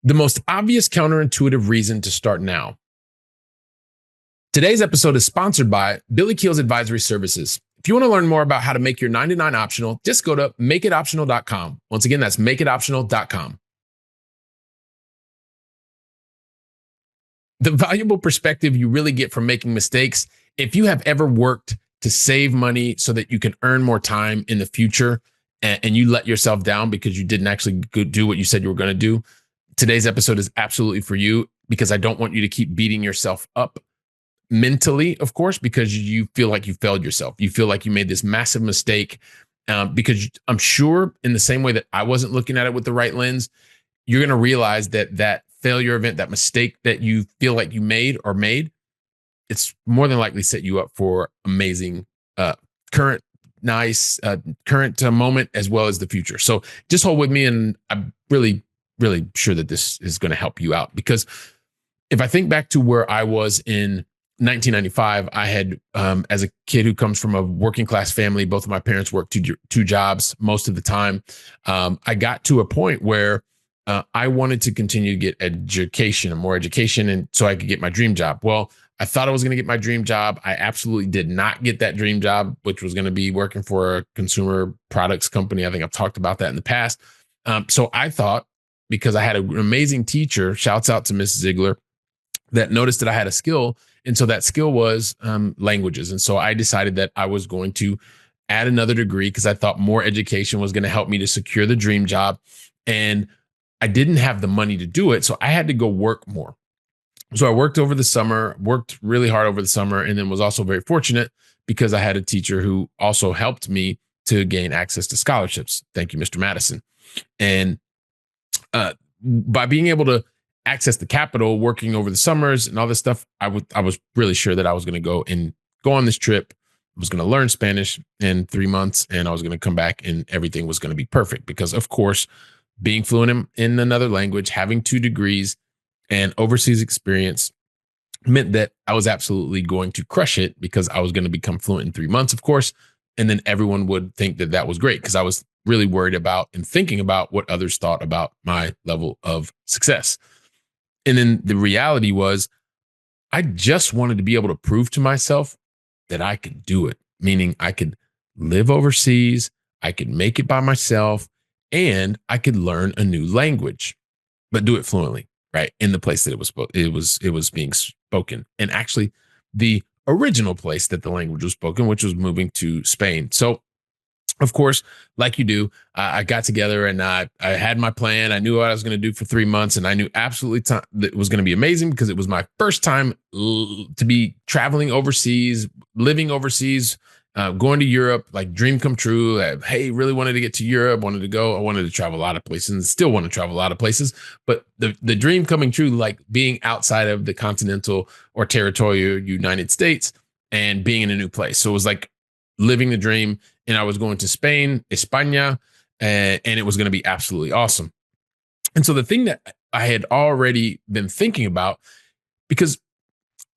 The most obvious counterintuitive reason to start now. Today's episode is sponsored by Billy Keels Advisory Services. If you want to learn more about how to make your 99 optional, just go to makeitoptional.com. Once again, that's makeitoptional.com. The valuable perspective you really get from making mistakes, if you have ever worked to save money so that you can earn more time in the future and you let yourself down because you didn't actually do what you said you were going to do, today's episode is absolutely for you, because I don't want you to keep beating yourself up mentally, of course, because you feel like you failed yourself. You feel like you made this massive mistake because I'm sure in the same way that I wasn't looking at it with the right lens, you're going to realize that failure event, that mistake that you feel like you made, it's more than likely set you up for amazing current moment as well as the future. So just hold with me, and I'm really sure that this is going to help you out, because if I think back to where I was in 1995, I had, as a kid who comes from a working class family, both of my parents worked two jobs most of the time. I got to a point where I wanted to continue to get more education, and so I could get my dream job. Well, I thought I was going to get my dream job. I absolutely did not get that dream job, which was going to be working for a consumer products company. I think I've talked about that in the past. So I thought, because I had an amazing teacher, shouts out to Miss Ziegler, that noticed that I had a skill. And so that skill was languages. And so I decided that I was going to add another degree because I thought more education was going to help me to secure the dream job. And I didn't have the money to do it, so I had to go work more. So I worked really hard over the summer, and then was also very fortunate because I had a teacher who also helped me to gain access to scholarships. Thank you, Mr. Madison. And by being able to access the capital, working over the summers and all this stuff, I was really sure that I was going to go on this trip. I was going to learn Spanish in 3 months, and I was going to come back and everything was going to be perfect, because of course, being fluent in another language, having 2 degrees and overseas experience meant that I was absolutely going to crush it, because I was going to become fluent in 3 months, of course. And then everyone would think that that was great, because I was really worried about and thinking about what others thought about my level of success. And then the reality was, I just wanted to be able to prove to myself that I could do it, meaning I could live overseas, I could make it by myself, and I could learn a new language, but do it fluently, right? In the place that it was being spoken. And actually the original place that the language was spoken, which was moving to Spain. So of course, like you do, I got together and I had my plan. I knew what I was going to do for 3 months, and I knew absolutely that it was going to be amazing, because it was my first time to be traveling overseas, living overseas, going to Europe, like dream come true. Hey, really wanted to get to Europe, wanted to go. I wanted to travel a lot of places and still want to travel a lot of places. But the dream coming true, like being outside of the continental or territorial United States and being in a new place. So it was like living the dream. And I was going to Spain, España, and it was going to be absolutely awesome. And so the thing that I had already been thinking about, because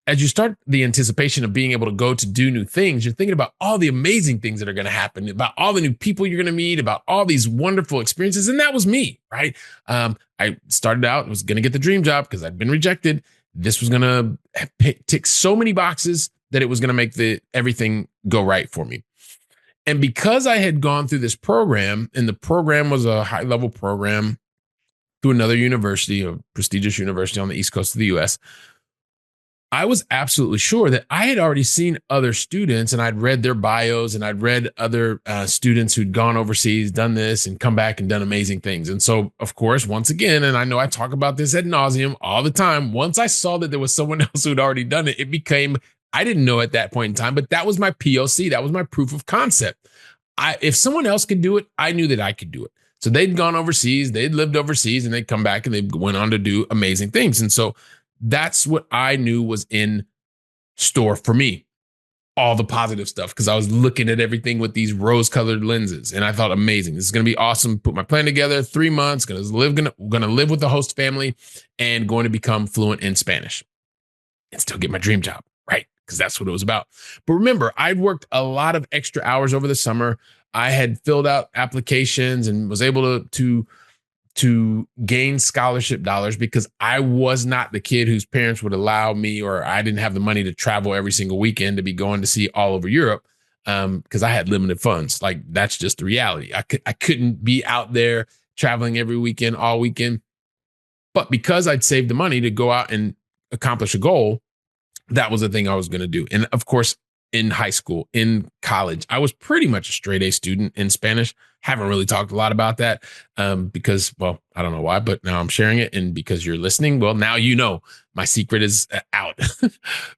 as you start the anticipation of being able to go to do new things, you're thinking about all the amazing things that are going to happen, about all the new people you're going to meet, about all these wonderful experiences. And that was me, right? I started out, was going to get the dream job because I'd been rejected. This was going to tick so many boxes that it was going to make everything go right for me. And because I had gone through this program, and the program was a high-level program through another university, a prestigious university on the East Coast of the US, I was absolutely sure that I had already seen other students, and I'd read their bios, and I'd read other students who'd gone overseas, done this, and come back and done amazing things. And so, of course, once again, and I know I talk about this ad nauseum all the time, once I saw that there was someone else who'd already done it, it became, I didn't know at that point in time, but that was my POC. That was my proof of concept. If someone else could do it, I knew that I could do it. So they'd gone overseas, they'd lived overseas, and they'd come back and they went on to do amazing things. And so that's what I knew was in store for me. All the positive stuff, because I was looking at everything with these rose-colored lenses, and I thought, amazing, this is going to be awesome. Put my plan together, 3 months, going to live with the host family, and going to become fluent in Spanish and still get my dream job, right? Because that's what it was about. But remember, I'd worked a lot of extra hours over the summer. I had filled out applications and was able to to gain scholarship dollars because I was not the kid whose parents would allow me, or I didn't have the money to travel every single weekend to be going to see all over Europe because I had limited funds. Like that's just the reality. I couldn't be out there traveling every weekend, all weekend. But because I'd saved the money to go out and accomplish a goal, that was the thing I was going to do. And of course, in high school, in college, I was pretty much a straight A student in Spanish. Haven't really talked a lot about that because, well, I don't know why, but now I'm sharing it. And because you're listening, well, now you know my secret is out.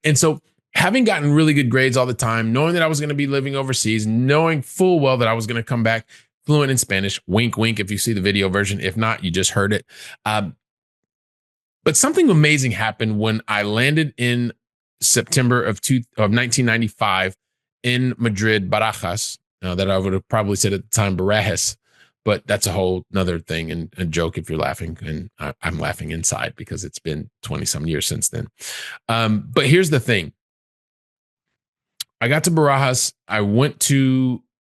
And so having gotten really good grades all the time, knowing that I was going to be living overseas, knowing full well that I was going to come back fluent in Spanish, wink, wink, if you see the video version. If not, you just heard it. But something amazing happened when I landed in September of 1995 in Madrid, Barajas. That I would have probably said at the time Barajas, but that's a whole nother thing and a joke if you're laughing. And I'm laughing inside because it's been 20 some years since then. But here's the thing. I got to Barajas. I went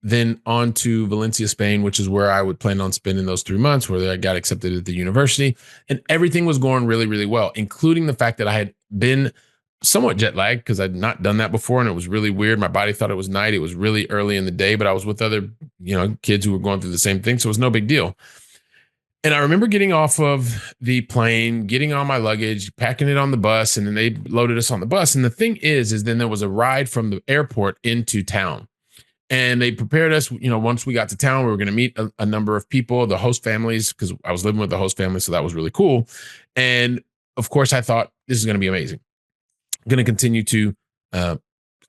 then on to Valencia, Spain, which is where I would plan on spending those 3 months, where I got accepted at the university. And everything was going really, really well, including the fact that I had been somewhat jet lagged because I'd not done that before. And it was really weird. My body thought it was night. It was really early in the day, but I was with other, kids who were going through the same thing. So it was no big deal. And I remember getting off of the plane, getting all my luggage, packing it on the bus, and then they loaded us on the bus. And the thing is then there was a ride from the airport into town. And they prepared us, once we got to town, we were going to meet a number of people, the host families, because I was living with the host family. So that was really cool. And of course, I thought this is going to be amazing. I'm going to continue to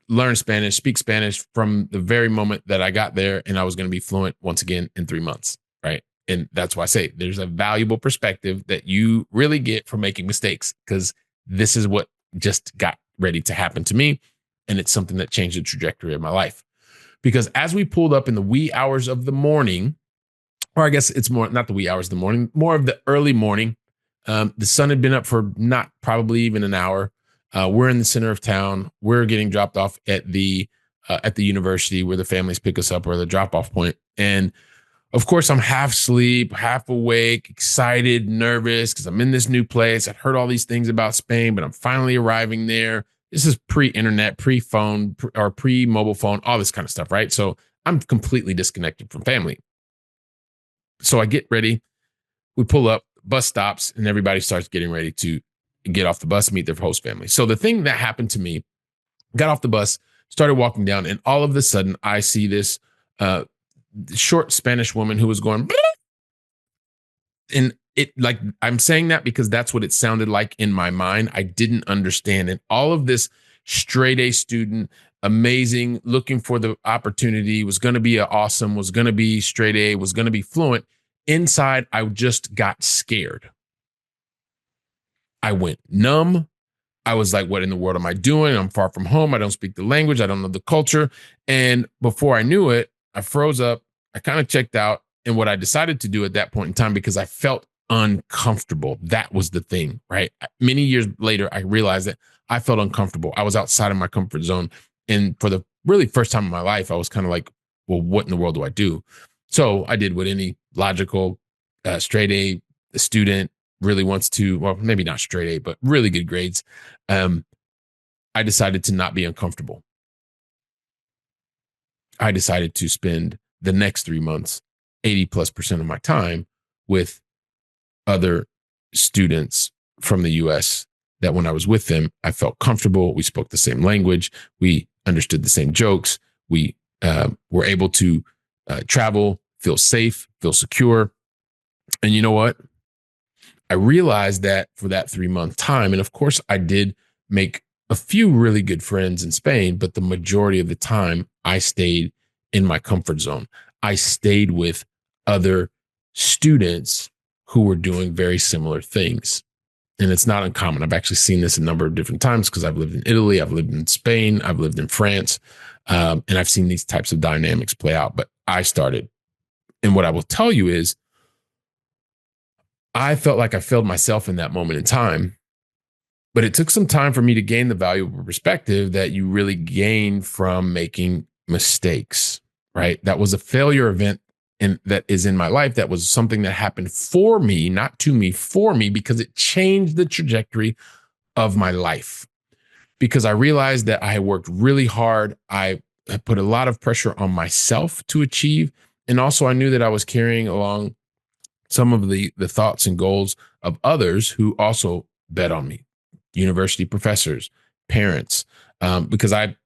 learn Spanish, speak Spanish from the very moment that I got there. And I was going to be fluent once again in 3 months. Right. And that's why I say there's a valuable perspective that you really get from making mistakes, because this is what just got ready to happen to me. And it's something that changed the trajectory of my life. Because as we pulled up in the wee hours of the morning, or I guess it's more, not the wee hours of the morning, more of the early morning, the sun had been up for not probably even an hour. We're in the center of town. We're getting dropped off at the university where the families pick us up, or the drop-off point. And of course, I'm half asleep, half awake, excited, nervous because I'm in this new place. I'd heard all these things about Spain, but I'm finally arriving there. This is pre-internet, pre-phone, or pre-mobile phone, all this kind of stuff, right? So I'm completely disconnected from family. So I get ready. We pull up, bus stops, and everybody starts getting ready to get off the bus, meet their host family. So the thing that happened to me, got off the bus, started walking down, and all of a sudden I see this short Spanish woman who was going, and it, like, I'm saying that because that's what it sounded like in my mind. I didn't understand it. All of this straight A student, amazing, looking for the opportunity, was going to be awesome, was going to be straight A, was going to be fluent. Inside, I just got scared. I went numb. I was like, what in the world am I doing? I'm far from home. I don't speak the language. I don't know the culture. And before I knew it, I froze up. I kind of checked out. And what I decided to do at that point in time, because I felt uncomfortable, that was the thing, right? Many years later, I realized that I felt uncomfortable. I was outside of my comfort zone. And for the really first time in my life, I was kind of like, well, what in the world do I do? So I did what any logical straight A student really wants to, well, maybe not straight A, but really good grades. I decided to not be uncomfortable. I decided to spend the next 3 months, 80+% of my time with other students from the US that when I was with them, I felt comfortable. We spoke the same language. We understood the same jokes. We were able to travel, feel safe, feel secure. And you know what? I realized that for that 3-month time, and of course I did make a few really good friends in Spain, but the majority of the time I stayed in my comfort zone. I stayed with other students who were doing very similar things. And it's not uncommon. I've actually seen this a number of different times because I've lived in Italy, I've lived in Spain, I've lived in France, and I've seen these types of dynamics play out. But I started. And what I will tell you is, I felt like I failed myself in that moment in time, but it took some time for me to gain the valuable perspective that you really gain from making mistakes, right? That was a failure event and that is in my life that was something that happened for me, not to me, for me, because it changed the trajectory of my life. Because I realized that I had worked really hard. I had put a lot of pressure on myself to achieve. And also I knew that I was carrying along some of the thoughts and goals of others who also bet on me, university professors, parents, because I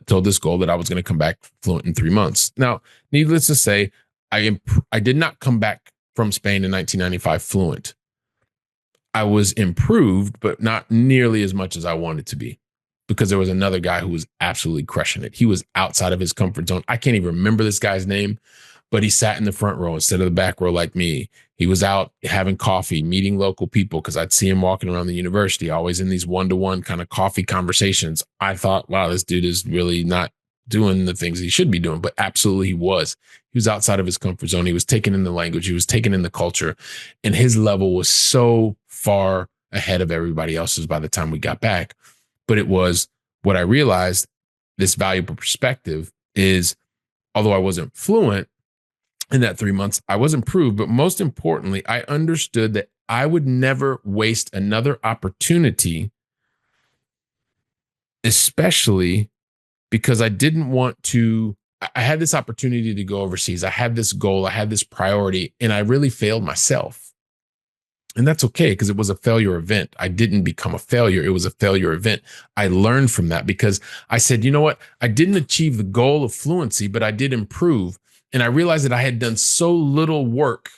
told this goal that I was going to come back fluent in 3 months. Now, needless to say, I did not come back from Spain in 1995 fluent. I was improved, but not nearly as much as I wanted to be, because there was another guy who was absolutely crushing it. He was outside of his comfort zone. I can't even remember this guy's name, but he sat in the front row instead of the back row like me. He was out having coffee, meeting local people, because I'd see him walking around the university, always in these one-to-one kind of coffee conversations. I thought, wow, this dude is really not doing the things he should be doing, but absolutely he was. He was outside of his comfort zone. He was taking in the language. He was taking in the culture, and his level was so far ahead of everybody else's by the time we got back. But it was what I realized, this valuable perspective is, although I wasn't fluent in that 3 months, I was improved. But most importantly, I understood that I would never waste another opportunity, especially because I didn't want to. I had this opportunity to go overseas. I had this goal. I had this priority, and I really failed myself. And that's okay, because it was a failure event. I didn't become a failure. It was a failure event. I learned from that, because I said, you know what? I didn't achieve the goal of fluency, but I did improve. And I realized that I had done so little work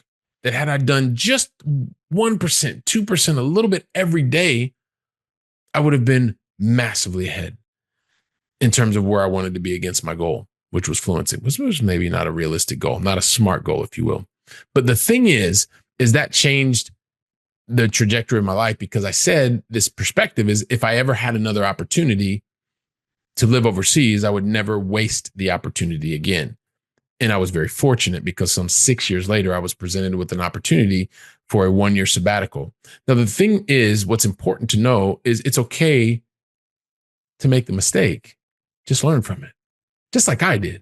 that had I done just 1%, 2%, a little bit every day, I would have been massively ahead in terms of where I wanted to be against my goal, which was fluency, which was maybe not a realistic goal, not a smart goal, if you will. But the thing is that changed the trajectory of my life, because I said this perspective is, if I ever had another opportunity to live overseas, I would never waste the opportunity again. And I was very fortunate, because some 6 years later, I was presented with an opportunity for a 1-year sabbatical. Now, the thing is, what's important to know is it's okay to make the mistake. Just learn from it, just like I did.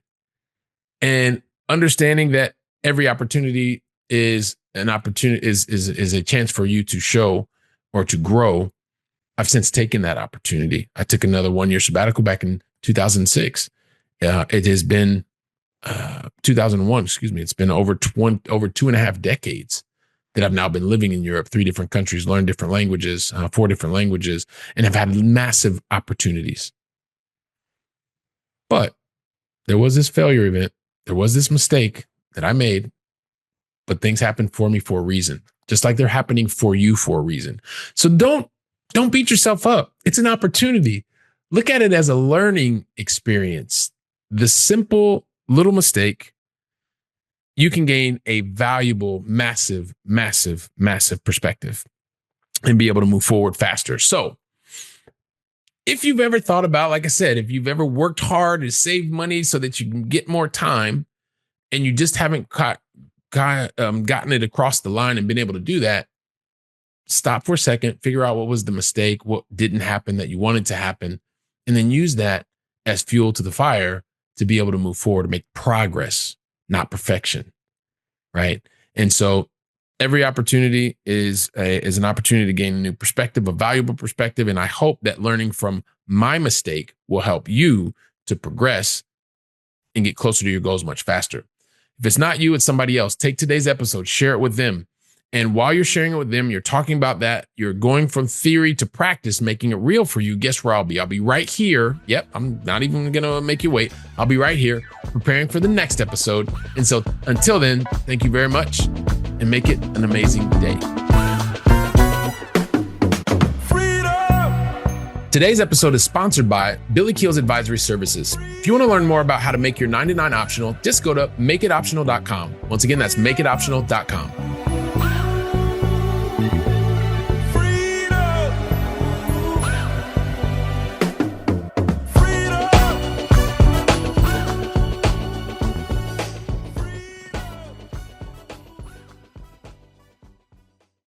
And understanding that every opportunity is an opportunity, is a chance for you to show or to grow. I've since taken that opportunity. I took another 1-year sabbatical back in 2006. It has been 2001, excuse me. It's been over 2.5 decades that I've now been living in Europe, 3 different countries, learned different languages, 4 different languages, and have had massive opportunities. But there was this failure event. There was this mistake that I made, but things happen for me for a reason, just like they're happening for you for a reason. So don't beat yourself up. It's an opportunity. Look at it as a learning experience. The simple little mistake, you can gain a valuable, massive, massive, massive perspective and be able to move forward faster. So if you've ever thought about, like I said, if you've ever worked hard to save money so that you can get more time, and you just haven't gotten it across the line and been able to do that, stop for a second, figure out what was the mistake, what didn't happen that you wanted to happen, and then use that as fuel to the fire to be able to move forward, to make progress, not perfection, right? And so every opportunity is an opportunity to gain a new perspective, a valuable perspective. And I hope that learning from my mistake will help you to progress and get closer to your goals much faster. If it's not you, it's somebody else. Take today's episode, share it with them. And while you're sharing it with them, you're talking about that, you're going from theory to practice, making it real for you. Guess where I'll be? I'll be right here. Yep, I'm not even going to make you wait. I'll be right here preparing for the next episode. And so until then, thank you very much and make it an amazing day. Today's episode is sponsored by Billy Keels Advisory Services. If you want to learn more about how to make your 99 optional, just go to makeitoptional.com. Once again, that's makeitoptional.com.